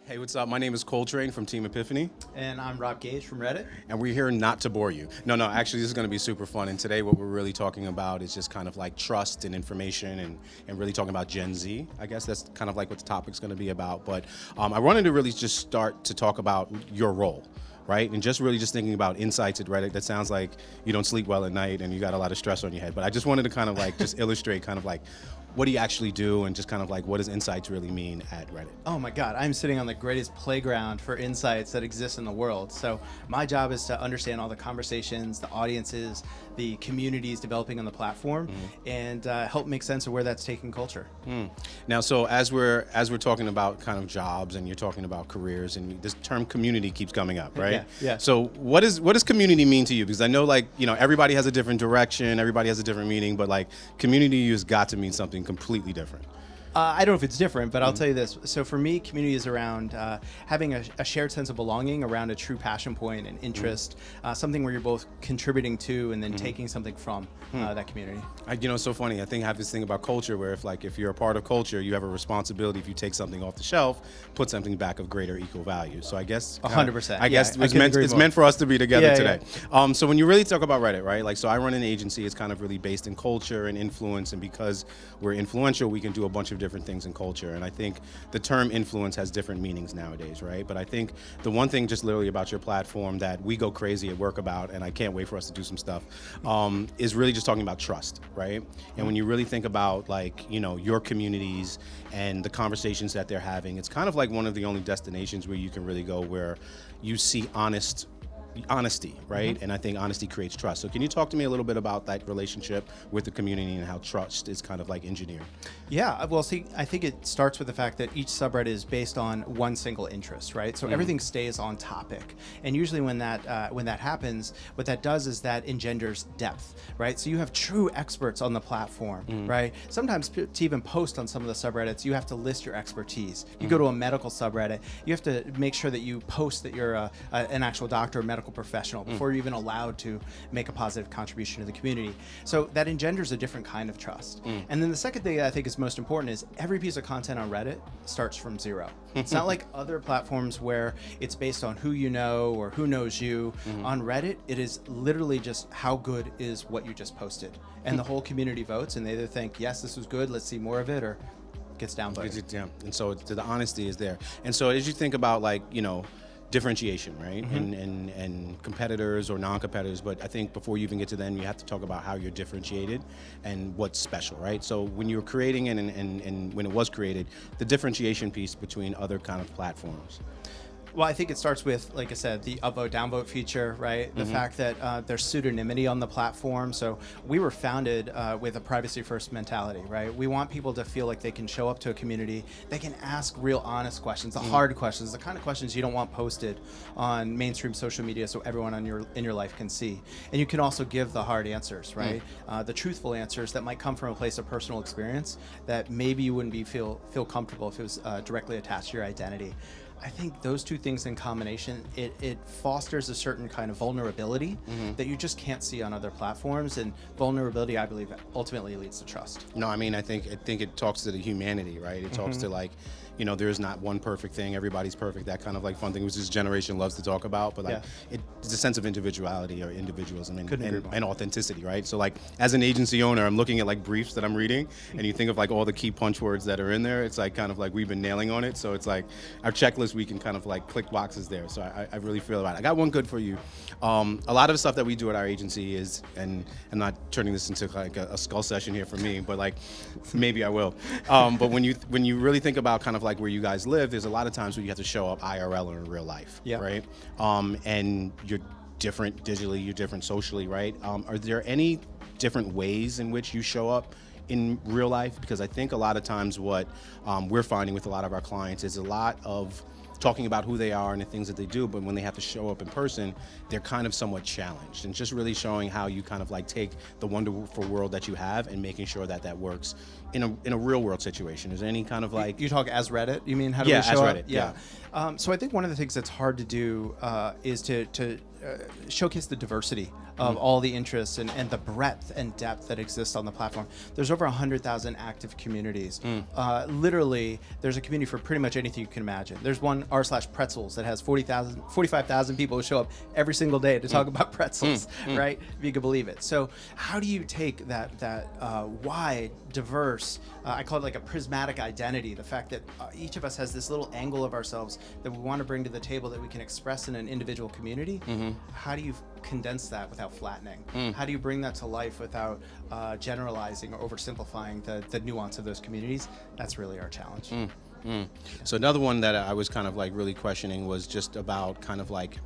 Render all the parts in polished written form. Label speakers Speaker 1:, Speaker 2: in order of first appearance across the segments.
Speaker 1: Hey, what's up? My name is Coltrane from Team Epiphany.
Speaker 2: And I'm Gaige from Reddit.
Speaker 1: And we're here not to bore you. No, actually, this is going to be super fun. And today, what we're really talking about is just kind of like trust and information and really talking about Gen Z. I guess that's kind of like what the topic's going to be about. But I wanted to really just start to talk about your role, right? And just really just thinking about insights at Reddit. That sounds like you don't sleep well at night and you got a lot of stress on your head. But I just wanted to kind of like just illustrate kind of like what do you actually do and just kind of like what does insights really mean at Reddit?
Speaker 2: Oh my God, I'm sitting on the greatest playground for insights that exist in the world. So my job is to understand all the conversations, the audiences, the communities developing on the platform, and help make sense of where that's taking culture.
Speaker 1: Now, so as we're talking about kind of jobs and you're talking about careers and this term community keeps coming up, right?
Speaker 2: Yeah.
Speaker 1: So what does community mean to you? Because I know everybody has a different direction, everybody has a different meaning, but like community has got to mean something completely different.
Speaker 2: I don't know if it's different, but I'll tell you this. So for me, community is around having a shared sense of belonging around a true passion point and interest, something where you're both contributing to and then taking something from that community.
Speaker 1: It's so funny. I think I have this thing about culture where if you're a part of culture, you have a responsibility if you take something off the shelf, put something back of greater equal value. So I guess
Speaker 2: 100%.
Speaker 1: I guess it's meant for us to be together today. Yeah. So when you really talk about Reddit, right? Like, so I run an agency. It's kind of really based in culture and influence, and because we're influential, we can do a bunch of different things in culture. And I think the term influence has different meanings nowadays, right? But I think the one thing just literally about your platform that we go crazy at work about, and I can't wait for us to do some stuff, is really just talking about trust, right? And when you really think about your communities and the conversations that they're having, it's kind of like one of the only destinations where you can really go where you see honesty, right? And I think honesty creates trust. So can you talk to me a little bit about that relationship with the community and how trust is kind of like engineered?
Speaker 2: Yeah, well, see, I think it starts with the fact that each subreddit is based on one single interest, right? So everything stays on topic. And usually when that happens, what that does is that engenders depth, right? So you have true experts on the platform, right? Sometimes to even post on some of the subreddits, you have to list your expertise. You go to a medical subreddit, you have to make sure that you post that you're an actual doctor or medical professional before you're even allowed to make a positive contribution to the community. So that engenders a different kind of trust. And then the second thing I think is most important is every piece of content on Reddit starts from zero. It's not like other platforms where it's based on who you know or who knows you. On Reddit, it is literally just how good is what you just posted. And the whole community votes, and they either think, yes, this was good, let's see more of it, or gets downvoted.
Speaker 1: Yeah. And so the honesty is there. And so as you think about differentiation, right? And competitors or non-competitors, but I think before you even get to them, you have to talk about how you're differentiated and what's special, right? So when you're creating it and when it was created, the differentiation piece between other kind of platforms.
Speaker 2: Well, I think it starts with, like I said, the upvote, downvote feature, right? The fact that there's pseudonymity on the platform. So we were founded with a privacy-first mentality, right? We want people to feel like they can show up to a community, they can ask real honest questions, the hard questions, the kind of questions you don't want posted on mainstream social media so everyone in your life can see. And you can also give the hard answers, right? The truthful answers that might come from a place of personal experience that maybe you wouldn't feel comfortable if it was directly attached to your identity. I think those two things in combination, it fosters a certain kind of vulnerability that you just can't see on other platforms, and vulnerability, I believe, ultimately leads to trust.
Speaker 1: No, I mean, I think it talks to the humanity, right? It talks to there's not one perfect thing, everybody's perfect, that kind of like fun thing which this generation loves to talk about, but it's a sense of individuality or individualism and authenticity, right? So like as an agency owner, I'm looking at like briefs that I'm reading, and you think of like all the key punch words that are in there, it's like kind of like we've been nailing on it. So it's like our checklist, we can kind of like click boxes there. So I really feel about it. I got one good for you. A lot of the stuff that we do at our agency is, and I'm not turning this into like a skull session here for me, but like maybe I will. But when you really think about kind of like where you guys live, there's a lot of times where you have to show up IRL or in real life, right? And you're different digitally, you're different socially, right? Are there any different ways in which you show up in real life? Because I think a lot of times what we're finding with a lot of our clients is a lot of talking about who they are and the things that they do, but when they have to show up in person, they're kind of somewhat challenged, and just really showing how you kind of like take the wonderful world that you have and making sure that works in a real world situation. Is there any kind of like...
Speaker 2: You talk as Reddit, you mean? How do we show
Speaker 1: as Reddit,
Speaker 2: up? Yeah. So I think one of the things that's hard to do is to showcase the diversity of all the interests and the breadth and depth that exists on the platform. There's over 100,000 active communities. Literally, there's a community for pretty much anything you can imagine. There's one r/pretzels that has 45,000 people who show up every single day to talk about pretzels, right? If you could believe it. So how do you take that wide, diverse, I call it like a prismatic identity, the fact that each of us has this little angle of ourselves that we want to bring to the table that we can express in an individual community? How do you condense that without flattening? How do you bring that to life without generalizing or oversimplifying the nuance of those communities? That's really our challenge.
Speaker 1: So another one that I was kind of like really questioning was just about kind of like,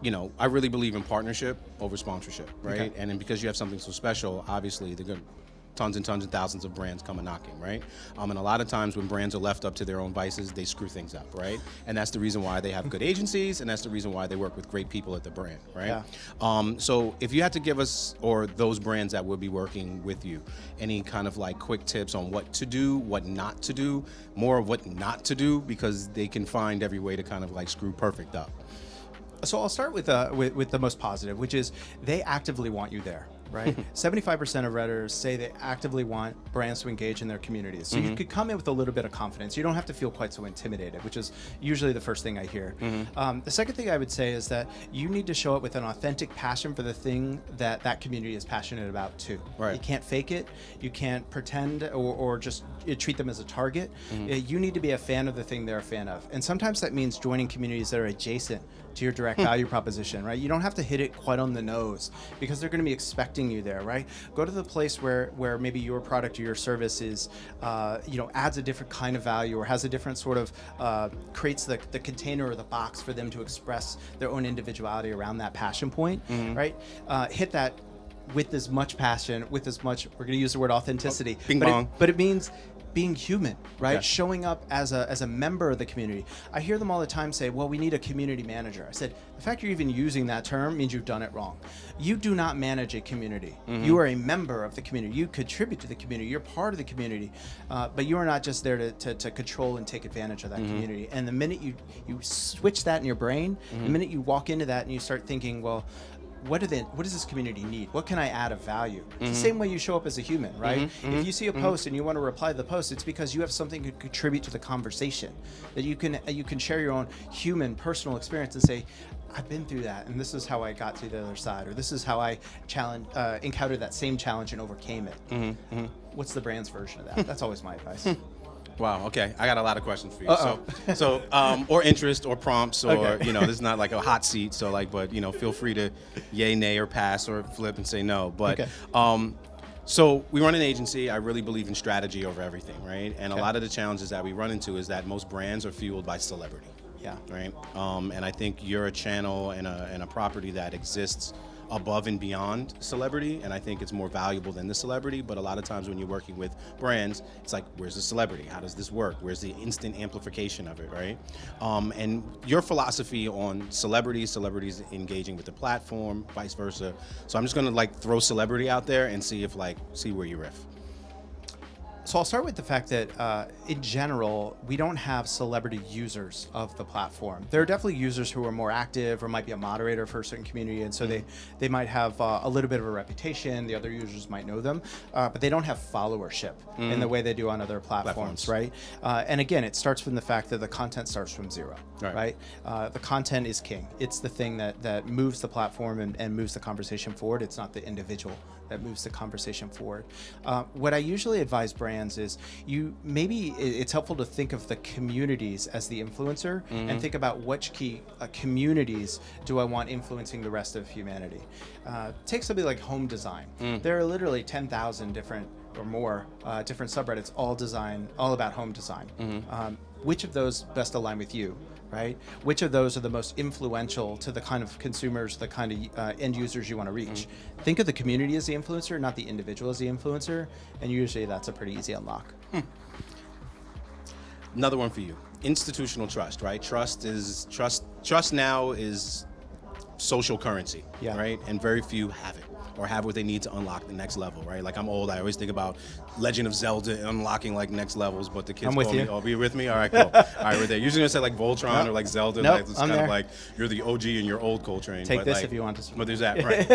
Speaker 1: you know, I really believe in partnership over sponsorship, right?
Speaker 2: Okay.
Speaker 1: And then because you have something so special, obviously they're going to tons and tons and thousands of brands coming knocking, right? And a lot of times when brands are left up to their own vices, they screw things up, right? And that's the reason why they have good agencies, and that's the reason why they work with great people at the brand, right?
Speaker 2: Yeah.
Speaker 1: So if you had to give us, or those brands that will be working with you, any kind of like quick tips on what to do, what not to do, more of what not to do, because they can find every way to kind of like screw perfect up.
Speaker 2: So I'll start with the most positive, which is they actively want you there, right? 75% of Redditors say they actively want brands to engage in their communities. So you could come in with a little bit of confidence. You don't have to feel quite so intimidated, which is usually the first thing I hear. The second thing I would say is that you need to show up with an authentic passion for the thing that that community is passionate about too.
Speaker 1: Right.
Speaker 2: You can't fake it. You can't pretend or just treat them as a target. You need to be a fan of the thing they're a fan of. And sometimes that means joining communities that are adjacent to your direct value proposition, right? You don't have to hit it quite on the nose because they're going to be expecting you there, right? Go to the place where maybe your product or your service is, adds a different kind of value or has a different sort of, creates the container or the box for them to express their own individuality around that passion point, right? Hit that with as much passion, with as much, we're going to use the word authenticity, but it means being human, right?
Speaker 1: Yeah.
Speaker 2: Showing up as a member of the community. I hear them all the time say, well, we need a community manager. I said, the fact you're even using that term means you've done it wrong. You do not manage a community. You are a member of the community. You contribute to the community. You're part of the community, but you are not just there to control and take advantage of that community. And the minute you switch that in your brain, the minute you walk into that and you start thinking, well, what does this community need? What can I add of value? It's the same way you show up as a human, right? If you see a post and you want to reply to the post, it's because you have something to contribute to the conversation, that you can share your own human, personal experience and say, I've been through that, and this is how I got to the other side, or this is how I encountered that same challenge and overcame it. What's the brand's version of that? That's always my advice.
Speaker 1: Wow. Okay. I got a lot of questions for you. So, or interest or prompts or,
Speaker 2: Okay.
Speaker 1: this is not like a hot seat. So like, but, feel free to yay, nay, or pass or flip and say no. But,
Speaker 2: Okay.
Speaker 1: So we run an agency. I really believe in strategy over everything, right? And
Speaker 2: Okay.
Speaker 1: a lot of the challenges that we run into is that most brands are fueled by celebrity.
Speaker 2: Yeah.
Speaker 1: Right. And I think you're a channel and a property that exists above and beyond celebrity, and I think it's more valuable than the celebrity. But a lot of times when you're working with brands, it's like, where's the celebrity? How does this work? Where's the instant amplification of it, right? And your philosophy on celebrities engaging with the platform, vice versa. So I'm just gonna like throw celebrity out there and see where you riff.
Speaker 2: So I'll start with the fact that in general, we don't have celebrity users of the platform. There are definitely users who are more active or might be a moderator for a certain community, and so they might have a little bit of a reputation. The other users might know them, but they don't have followership in the way they do on other platforms. Right? And again, it starts from the fact that the content starts from zero, right? The content is king. It's the thing that moves the platform and moves the conversation forward. It's not the individual that moves the conversation forward. What I usually advise brands is it's helpful to think of the communities as the influencer and think about which key communities do I want influencing the rest of humanity. Take something like home design. There are literally 10,000 different or more different subreddits all about home design. Which of those best align with you? Right? Which of those are the most influential to the kind of consumers, the kind of end users you want to reach? Think of the community as the influencer, not the individual as the influencer, and usually that's a pretty easy unlock.
Speaker 1: Another one for you. Institutional trust, right? Trust now is social currency, right? And very few have it or have what they need to unlock the next level, right? Like I'm old, I always think about Legend of Zelda unlocking like next levels, but the kids call me, oh, be with me? All right, cool. All right, we're there. Usually gonna say like Voltron or like Zelda, like it's kind of like you're the OG and you're old Coltrane.
Speaker 2: Take
Speaker 1: but
Speaker 2: this
Speaker 1: like,
Speaker 2: if you want to.
Speaker 1: But there's that, right?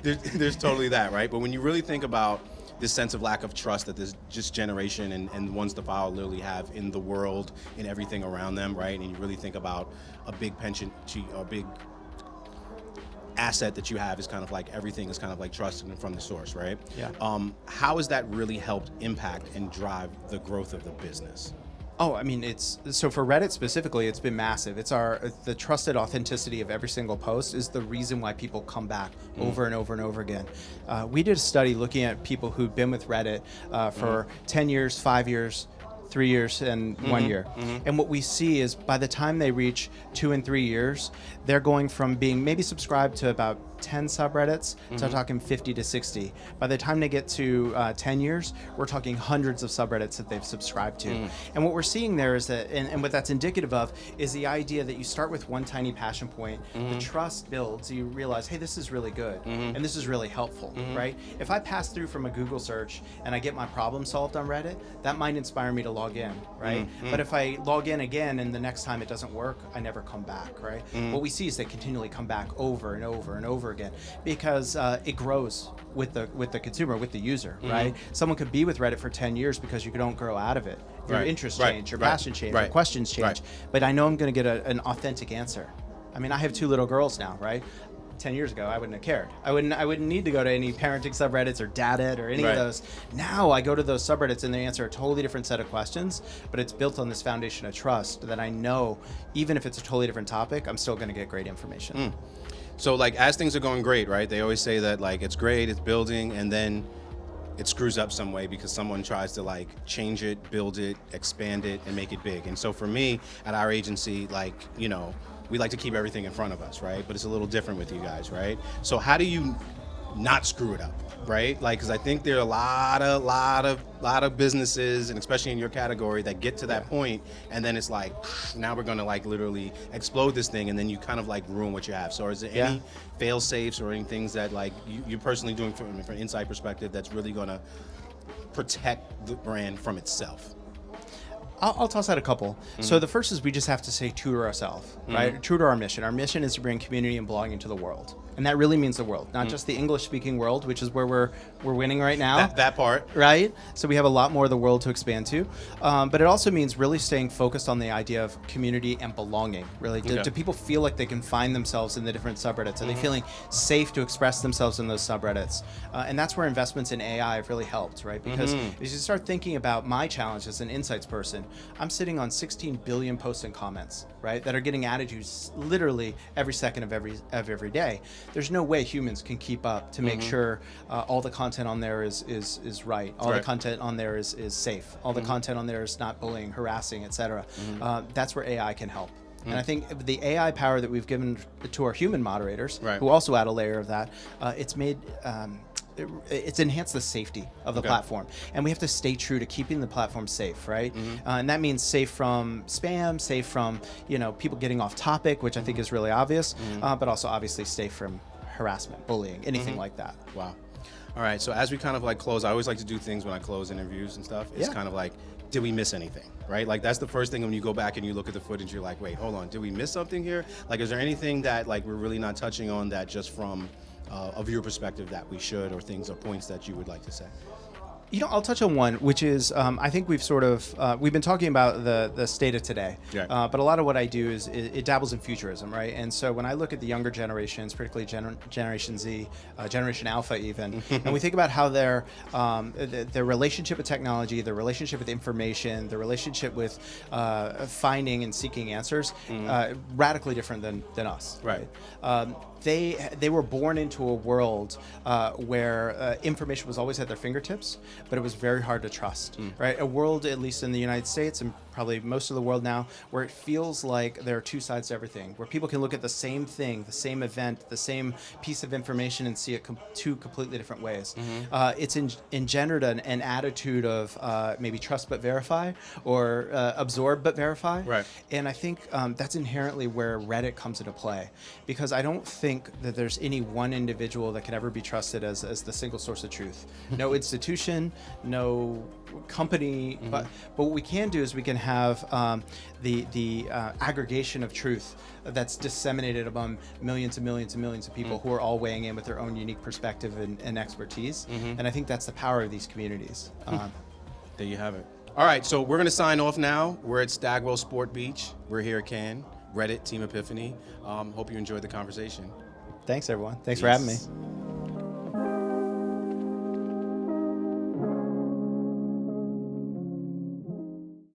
Speaker 1: there's totally that, right? But when you really think about this sense of lack of trust that this just generation and ones to follow literally have in the world, in everything around them, right? And you really think about a big pension, a big asset that you have is kind of like everything is kind of like trusted from the source, right?
Speaker 2: Yeah.
Speaker 1: How has that really helped impact and drive the growth of the business?
Speaker 2: Oh, I mean, so for Reddit specifically, it's been massive. The trusted authenticity of every single post is the reason why people come back over and over and over again. We did a study looking at people who've been with Reddit for 10 years, 5 years, 3 years, and 1 year. And what we see is by the time they reach 2 and 3 years, they're going from being maybe subscribed to about 10 subreddits to talking 50 to 60. By the time they get to 10 years, we're talking hundreds of subreddits that they've subscribed to. And what we're seeing there is that, and what that's indicative of, is the idea that you start with one tiny passion point, the trust builds, you realize, hey, this is really good, and this is really helpful, right? If I pass through from a Google search and I get my problem solved on Reddit, that might inspire me to log in, right? But if I log in again and the next time it doesn't work, I never come back, right? What we see is they continually come back over and over and over again, because it grows with the consumer, with the user, right? Someone could be with Reddit for 10 years because you don't grow out of it. Your interests change, your passion change, your questions change. But I know I'm going to get an authentic answer. I mean, I have 2 little girls now, right? 10 years ago, I wouldn't have cared. I wouldn't need to go to any parenting subreddits or Daddit or any of those. Now I go to those subreddits and they answer a totally different set of questions, but it's built on this foundation of trust that I know, even if it's a totally different topic, I'm still going to get great information.
Speaker 1: So like as things are going great, right? They always say that like it's great, it's building, and then it screws up some way because someone tries to like change it, build it, expand it, and make it big. And so for me at our agency, like, you know, we like to keep everything in front of us, right? But it's a little different with you guys, right? So how do you not screw it up, right? Like, because I think there are a lot of businesses, and especially in your category, that get to that point, and then it's like, now we're gonna like literally explode this thing, and then you kind of like ruin what you have. So is there any fail safes or any things that like you're personally doing from an inside perspective that's really gonna protect the brand from itself?
Speaker 2: I'll toss out a couple. So the first is we just have to stay true to ourselves, right? True to our mission. Our mission is to bring community and belonging to the world. And that really means the world, not just the English-speaking world, which is where we're winning right now.
Speaker 1: That part.
Speaker 2: Right? So we have a lot more of the world to expand to. But it also means really staying focused on the idea of community and belonging, really. Do people feel like they can find themselves in the different subreddits? Are they feeling safe to express themselves in those subreddits? And that's where investments in AI have really helped, right? Because as you start thinking about my challenge as an insights person, I'm sitting on 16 billion posts and comments, right, that are getting added to literally every second of every day. There's no way humans can keep up to make sure all the content on there is right. All the content on there is safe. All the content on there is not bullying, harassing, etc. That's where AI can help. And I think the AI power that we've given to our human moderators, who also add a layer of that, it's enhanced the safety of the platform, and we have to stay true to keeping the platform safe, right? And that means safe from spam, safe from people getting off topic, which I think is really obvious, but also obviously safe from harassment, bullying, anything like that.
Speaker 1: Wow. All right. So as we kind of like close, I always like to do things when I close interviews and stuff. It's kind of like, did we miss anything, right? Like that's the first thing when you go back and you look at the footage, you're like, wait, hold on, did we miss something here? Like, is there anything that like we're really not touching on that just from a viewer perspective that we should, or things or points that you would like to say?
Speaker 2: I'll touch on one, which is I think we've been talking about the state of today, but a lot of what I do is it dabbles in futurism, right? And so when I look at the younger generations, particularly Generation Z, Generation Alpha even, and we think about how their relationship with technology, their relationship with information, their relationship with finding and seeking answers, radically different than us, right? They were born into a world where information was always at their fingertips, but it was very hard to trust, right? A world, at least in the United States and probably most of the world now, where it feels like there are two sides to everything, where people can look at the same thing, the same event, the same piece of information and see it two completely different ways. It's engendered an attitude of maybe trust but verify, or absorb but verify. Right. And I think that's inherently where Reddit comes into play, because I don't think think that there's any one individual that can ever be trusted as the single source of truth. No institution, no company, but what we can do is we can have the aggregation of truth that's disseminated among millions and millions and millions of people who are all weighing in with their own unique perspective and expertise. And I think that's the power of these communities.
Speaker 1: There you have it. All right, so we're going to sign off now. We're at Stagwell Sport Beach. We're here at Cannes, Reddit, Team Epiphany. Hope you enjoyed the conversation.
Speaker 2: Thanks, everyone. Thanks for having me.